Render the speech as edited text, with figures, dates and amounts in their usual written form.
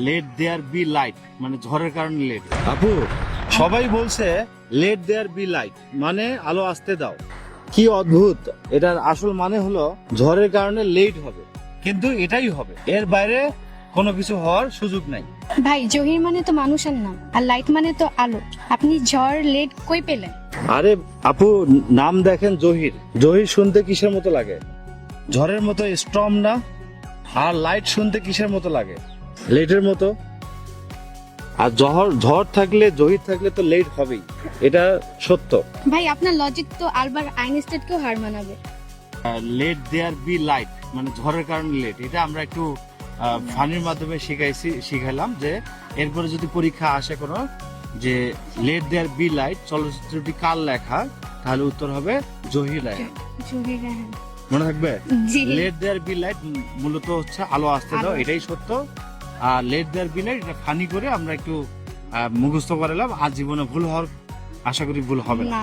Let there B light মানে ঝড়ের কারণে লেট। আপু সবাই বলছে লেট দেয়ার বি লাইট মানে আলো আসতে দাও। কি অদ্ভুত, এটার আসল মানে হলো ঝড়ের কারণে লেট হবে, কিন্তু এটাই হবে, এর বাইরে কোনো কিছু হওয়ার সুযোগ নাই। ভাই জহির মানে তো মানুষের নাম, আর লাইট মানে তো আলো। আপনি ঝড় লেট কই পেলেন? আরে আপু, নাম দেখেন জহির, জহির শুনতে কিসের মতো লাগে? ঝড়ের মতো স্ট্রং না? আর লাইট শুনতে কিসের মতো লাগে? লেটের মতো। আর ঝড় থাকলে, জহির থাকলে তো লেট হবেই, এটা সত্য। ভাই আপনার লজিক তো আলবার্ট আইনস্টাইনকেও হার মানাবে। লেট দেয়ার বি লাইট মানে ঝড়ের কারণে লেট, এটা আমরা একটু ফানির মাধ্যমে শিখাইলাম যে এরপরে যদি পরীক্ষা আসে কোনো যে লেট দেয়ার বি লাইট চলচ্চিত্রটি কার লেখা, তাহলে উত্তর হবে জহির রায়হান। জহির রায়হান। মনে থাকবে? জি। লেট দেয়ার বি লাইট মূলত হচ্ছে আলো আসতে দাও, আলো। এটাই সত্য। আর লেট দেয়ার বি লাইট এটা ফানি করে আমরা একটু মুখস্থ করালাম, আর জীবনে ভুল হওয়ার আশা করি ভুল হবে না। না